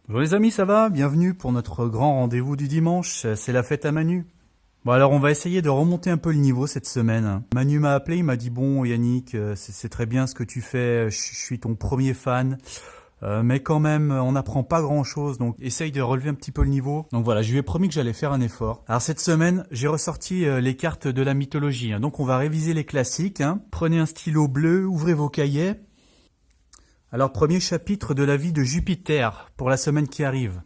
Bonjour les amis, ça va? Bienvenue pour notre grand rendez-vous du dimanche, c'est la fête à Manu. Bon alors on va essayer de remonter un peu le niveau cette semaine. Manu m'a appelé, il m'a dit bon Yannick, c'est très bien ce que tu fais, je suis ton premier fan. Mais quand même, on n'apprend pas grand-chose, donc essaye de relever un petit peu le niveau. Donc voilà, je lui ai promis que j'allais faire un effort. Alors cette semaine, j'ai ressorti les cartes de la mythologie. Donc on va réviser les classiques. Prenez un stylo bleu, ouvrez vos cahiers. Alors premier chapitre de la vie de Jupiter pour la semaine qui arrive.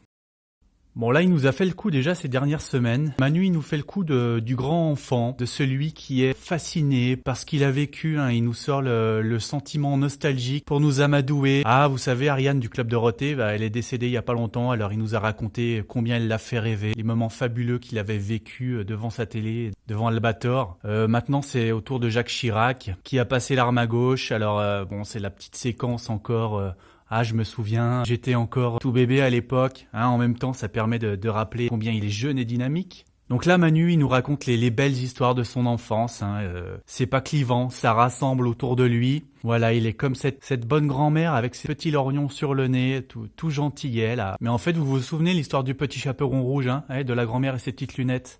Bon là il nous a fait le coup déjà ces dernières semaines. Manu il nous fait le coup du grand enfant, de celui qui est fasciné par ce qu'il a vécu. Il nous sort le sentiment nostalgique pour nous amadouer. Ah vous savez Ariane du Club Dorothée, elle est décédée il y a pas longtemps, alors il nous a raconté combien elle l'a fait rêver, les moments fabuleux qu'il avait vécu devant sa télé, devant Albator. Maintenant c'est au tour de Jacques Chirac qui a passé l'arme à gauche. Alors bon c'est la petite séquence encore... Ah, je me souviens, j'étais encore tout bébé à l'époque. En même temps, ça permet de rappeler combien il est jeune et dynamique. Donc là, Manu, il nous raconte les belles histoires de son enfance. C'est pas clivant, ça rassemble autour de lui. Voilà, il est comme cette bonne grand-mère avec ses petits lorgnons sur le nez, tout gentillet là. Mais en fait, vous vous souvenez l'histoire du petit chaperon rouge, de la grand-mère et ses petites lunettes.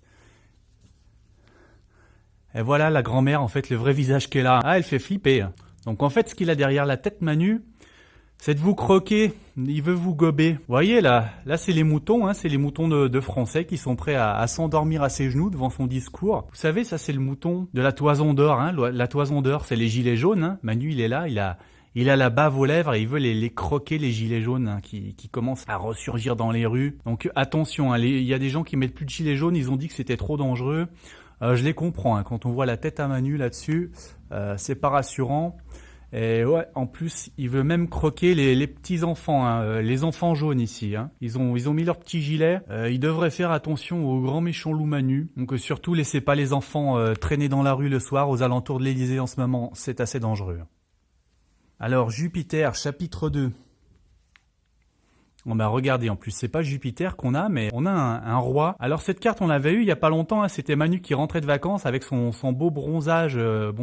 Et voilà la grand-mère, en fait, le vrai visage qu'elle a. Ah, elle fait flipper. Donc en fait, ce qu'il a derrière la tête, Manu... c'est de vous croquer, il veut vous gober. Vous voyez là c'est les moutons, c'est les moutons de Français qui sont prêts à s'endormir à ses genoux devant son discours. Vous savez, ça c'est le mouton de la toison d'or, la toison d'or c'est les gilets jaunes. Manu il est là, il a la bave aux lèvres et il veut les croquer les gilets jaunes qui commencent à ressurgir dans les rues. Donc attention, il y a des gens qui mettent plus de gilets jaunes, ils ont dit que c'était trop dangereux. Je les comprends, quand on voit la tête à Manu là-dessus, c'est pas rassurant. Et ouais, en plus, il veut même croquer les petits enfants, les enfants jaunes ici. Ils ont mis leur petit gilet. Ils devraient faire attention au grand méchant loup Manu. Donc surtout, laissez pas les enfants traîner dans la rue le soir aux alentours de l'Élysée en ce moment. C'est assez dangereux. Alors Jupiter, chapitre 2. On va regarder, en plus c'est pas Jupiter qu'on a, mais on a un roi. Alors cette carte on l'avait eu il y a pas longtemps, c'était Manu qui rentrait de vacances avec son beau bronzage,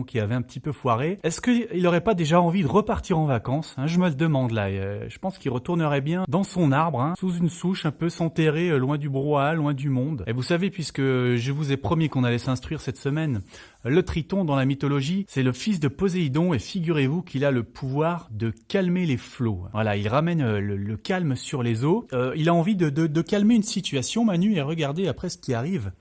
qui avait un petit peu foiré. Est-ce qu'il aurait pas déjà envie de repartir en vacances? Je me le demande là, je pense qu'il retournerait bien dans son arbre, sous une souche, un peu s'enterrer loin du brouhaha, loin du monde. Et vous savez, puisque je vous ai promis qu'on allait s'instruire cette semaine, le Triton dans la mythologie, c'est le fils de Poséidon et figurez-vous qu'il a le pouvoir de calmer les flots. Voilà, il ramène le calme sur les eaux. Il a envie de calmer une situation, Manu, et regardez après ce qui arrive.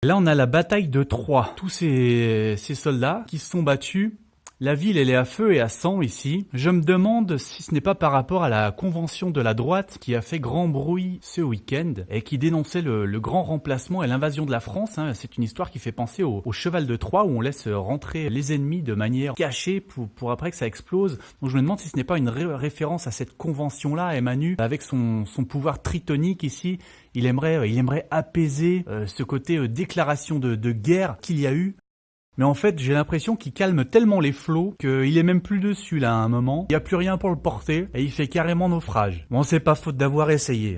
Là, on a la bataille de Troie. Tous ces soldats qui se sont battus. La ville, elle est à feu et à sang ici. Je me demande si ce n'est pas par rapport à la convention de la droite qui a fait grand bruit ce week-end et qui dénonçait le grand remplacement et l'invasion de la France. C'est une histoire qui fait penser au cheval de Troie où on laisse rentrer les ennemis de manière cachée pour après que ça explose. Donc je me demande si ce n'est pas une référence à cette convention-là. Et Manu, avec son pouvoir tritonique ici, il aimerait apaiser ce côté déclaration de guerre qu'il y a eu. Mais en fait, j'ai l'impression qu'il calme tellement les flots qu'il est même plus dessus là à un moment. Il n'y a plus rien pour le porter et il fait carrément naufrage. Bon, c'est pas faute d'avoir essayé.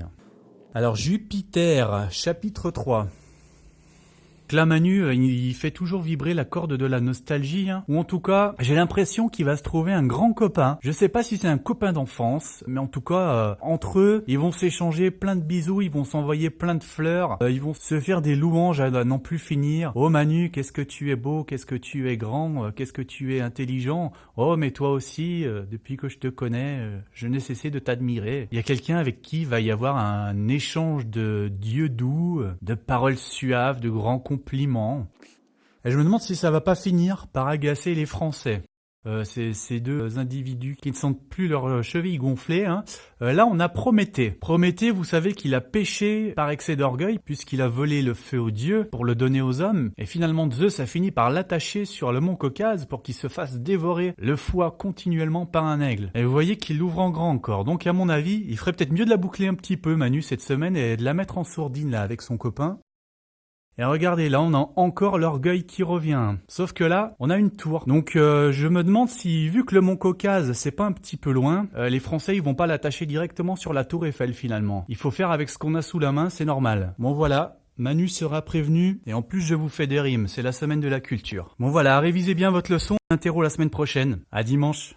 Alors Jupiter, chapitre 3. Là, Manu, il fait toujours vibrer la corde de la nostalgie, ou en tout cas, j'ai l'impression qu'il va se trouver un grand copain. Je sais pas si c'est un copain d'enfance, mais en tout cas, entre eux, ils vont s'échanger plein de bisous, ils vont s'envoyer plein de fleurs, ils vont se faire des louanges à n'en plus finir. Oh Manu, qu'est-ce que tu es beau, qu'est-ce que tu es grand, qu'est-ce que tu es intelligent. Oh mais toi aussi, depuis que je te connais, je n'ai cessé de t'admirer. Il y a quelqu'un avec qui il va y avoir un échange de dieux doux, de paroles suaves, de grands compliments. Et je me demande si ça va pas finir par agacer les Français. Ces deux individus qui ne sentent plus leurs chevilles gonflées. Là, on a Prométhée. Prométhée, vous savez qu'il a péché par excès d'orgueil puisqu'il a volé le feu aux dieux pour le donner aux hommes. Et finalement, Zeus a fini par l'attacher sur le mont Caucase pour qu'il se fasse dévorer le foie continuellement par un aigle. Et vous voyez qu'il l'ouvre en grand encore. Donc, à mon avis, il ferait peut-être mieux de la boucler un petit peu, Manu, cette semaine et de la mettre en sourdine là avec son copain. Et regardez, là, on a encore l'orgueil qui revient. Sauf que là, on a une tour. Donc, je me demande si, vu que le mont Caucase, c'est pas un petit peu loin, les Français, ils vont pas l'attacher directement sur la tour Eiffel, finalement. Il faut faire avec ce qu'on a sous la main, c'est normal. Bon, voilà. Manu sera prévenu. Et en plus, je vous fais des rimes. C'est la semaine de la culture. Bon, voilà. Révisez bien votre leçon. Interro la semaine prochaine. À dimanche.